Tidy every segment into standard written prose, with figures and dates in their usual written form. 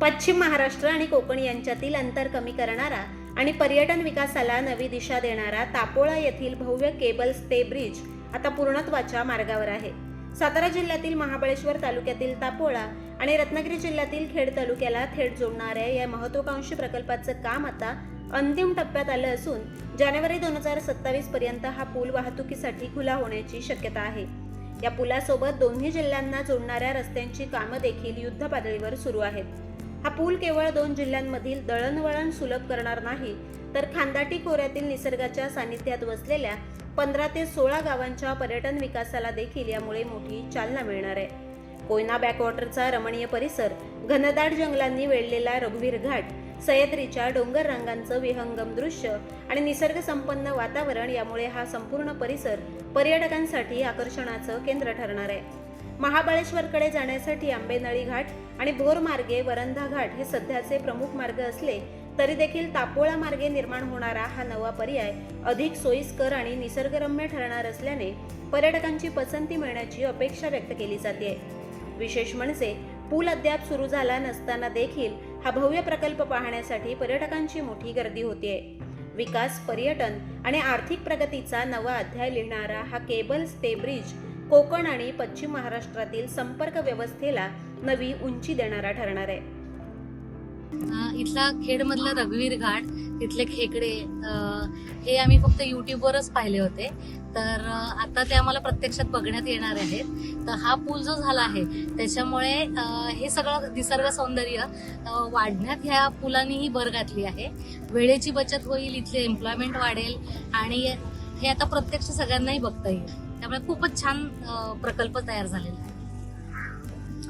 पश्चिम महाराष्ट्र आणि कोकण यांच्यातील अंतर कमी करणारा आणि पर्यटन विकासाला नवी दिशा देणारा तापोळा येथील भव्य केबल स्टे ब्रिज आता पूर्णत्वाच्या मार्गावर आहे। सातारा जिल्ह्यातील महाबळेश्वर तालुक्यातील तापोळा आणि रत्नागिरी जिल्ह्यातील खेड तालुक्याला थेट जोडणाऱ्या या महत्त्वाकांक्षी प्रकल्पाचं काम आता अंतिम टप्प्यात आलं असून जानेवारी 2027 पर्यंत हा पूल वाहतुकीसाठी खुला होण्याची शक्यता आहे। या पुलासोबत दोन्ही जिल्ह्यांना जोडणाऱ्या रस्त्यांची कामं देखील युद्धपातळीवर सुरू आहेत। हा पूल केवळ 2 जिल्ह्यांमधील दळणवळण सुलभ करणार नाही, तर खांदाटी खोऱ्यातील निसर्गाच्या सानिध्यात वसलेल्या 15 ते 16 गावांच्या पर्यटन विकासाला देखील यामुळे मोठी चालना मिळणार आहे। कोयना बॅकवॉटरचा रमणीय परिसर, घनदाट जंगलांनी वेढलेला रघुवीर घाट, सह्याद्रीच्या डोंगर रांगांचं विहंगम दृश्य आणि निसर्ग संपन्न वातावरण यामुळे हा संपूर्ण परिसर पर्यटकांसाठी आकर्षणाचं केंद्र ठरणार आहे। महाबळेश्वरकडे जाण्यासाठी आंबेनळी घाट आणि भोर मार्गे वरंधा घाट हे सध्याचे प्रमुख मार्ग असले तरी देखील तापोळा मार्गे निर्माण होणारा हा नवा पर्याय अधिक सोयीस्कर आणि निसर्गरम्य ठरणार असल्याने पर्यटकांची पसंती मिळण्याची अपेक्षा व्यक्त केली जाते। विशेष म्हणजे पूल अद्याप सुरू झाला नसताना देखील हा भव्य प्रकल्प पाहण्यासाठी पर्यटकांची मोठी गर्दी होतीये। विकास, पर्यटन आणि आर्थिक प्रगतीचा नवा अध्याय लिहिणारा हा केबल स्टे ब्रिज कोकण आणि पश्चिम महाराष्ट्रातील संपर्क व्यवस्थेला नवी उंची देणारा ठरणार आहे। इथला खेडमधला रघुवीर घाट, तिथले खेकडे हे आम्ही फक्त यूट्यूबवरच पाहिले होते, तर आता ते आम्हाला प्रत्यक्षात बघण्यात येणार आहेत। तर हा पूल जो झाला आहे त्याच्यामुळे हे सगळं निसर्ग सौंदर्य वाढण्यात ह्या पुलानेही भर घातली आहे। वेळेची बचत होईल, इथले एम्प्लॉयमेंट वाढेल आणि हे आता प्रत्यक्ष सगळ्यांनाही बघता येईल। त्यामुळे खूपच छान प्रकल्प तयार झालेला आहे।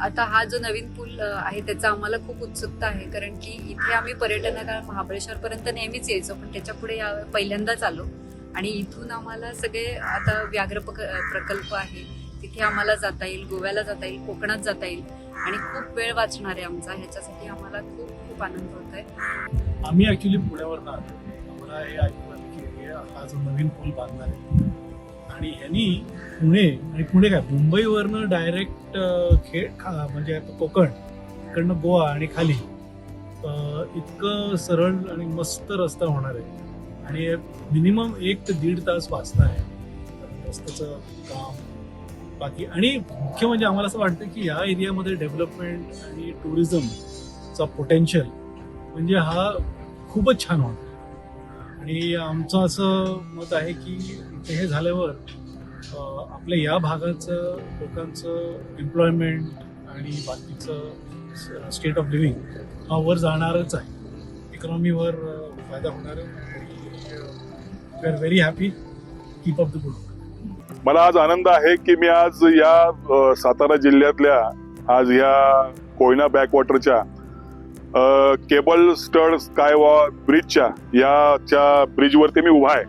आता हा जो नवीन पूल आहे त्याचा आम्हाला खूप उत्सुकता आहे, कारण की इथे आम्ही पर्यटनाला महाबळेश्वर पर्यंत नेहमीच यायचो, पण त्याच्या पुढे पहिल्यांदाच आलो आणि इथून आम्हाला सगळे आता व्याघ्र प्रकल्प आहे तिथे आम्हाला जाता येईल, गोव्याला जाता येईल, कोकणात जाता येईल आणि खूप वेळ वाचणार आहे आमचा। ह्याच्यासाठी आम्हाला खूप खूप आनंद होत आहे। आम्ही ऍक्च्युली पुण्यावरून आलो, आम्हाला हे ऐकलं की हा जो नवीन पूल बांधणार आहे आणि ह्यांनी पुणे काय मुंबईवरनं डायरेक्ट म्हणजे कोकण इकडनं गोवा आणि खाली इतकं सरळ आणि मस्त रस्ता होणार आहे आणि मिनिमम 1 ते 1.5 तास वाचता आहे रस्त्याचं काम बाकी। आणि मुख्य म्हणजे आम्हाला असं वाटतं की ह्या एरियामध्ये डेव्हलपमेंट आणि टुरिझमचा पोटेन्शियल म्हणजे हा खूपच छान होणार आणि आमचं असं मत आहे की हे झाल्यावर आपल्या या भागाचं लोकांचं एम्प्लॉयमेंट आणि बाकीचं स्टेट ऑफ लिव्हिंग हा वर जाणारच आहे, इकॉनॉमीवर फायदा होणार आहे। We are very happy, keep up the good. मला आज आनंद आहे की मी आज या सातारा जिल्ह्यातल्या आज या कोयना बॅकवॉटरच्या केबल स्टड स्कायवॉ ब्रिजच्या याच्या ब्रिजवरती मी उभा आहे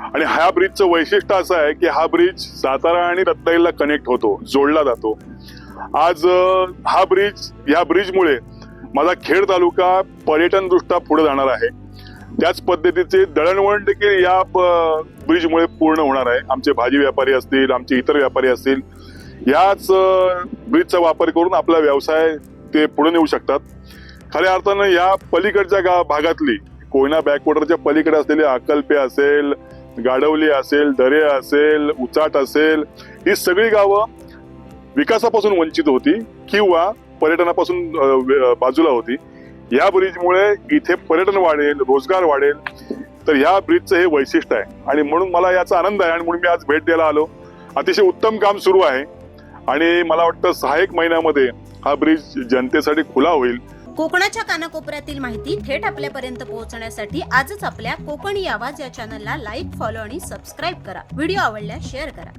आणि ह्या ब्रिजचं वैशिष्ट्य असं आहे की हा ब्रिज सातारा आणि रत्नागिरीला कनेक्ट होतो, जोडला जातो। आज ह्या ब्रिजमुळे माझा खेड तालुका पर्यटन दृष्ट्या पुढे जाणार आहे। त्याच पद्धतीचे दळणवळण देखील या ब्रिजमुळे पूर्ण होणार आहे। आमचे भाजी व्यापारी असतील, आमचे इतर व्यापारी असतील, याच ब्रिजचा वापर करून आपला व्यवसाय ते पुढे नेऊ शकतात। खऱ्या अर्थानं या पलीकडच्या भागातली कोयना बॅकवॉटरच्या पलीकडे असलेली अक्कलपे असेल, गाडवली असेल, दरे असेल, उचाट असेल, ही सगळी गावं विकासापासून वंचित होती किंवा पर्यटनापासून बाजूला होती। या ब्रिजमुळे इथे पर्यटन वाढेल, रोजगार वाढेल, तर ह्या ब्रिजचं हे वैशिष्ट्य आहे आणि म्हणून मला याचा आनंद आहे आणि म्हणून मी आज भेट द्यायला आलो। अतिशय उत्तम काम सुरू आहे आणि मला वाटतं 6-1 महिन्यामध्ये हा ब्रिज जनतेसाठी खुला होईल। कोकणाच्या कानाकोपऱ्यातील माहिती थेट आपल्यापर्यंत पोहोचण्यासाठी आजच आपल्या कोकणी आवाज या चॅनलला लाईक, फॉलो आणि सबस्क्राईब करा। व्हिडिओ आवडल्यास शेअर करा।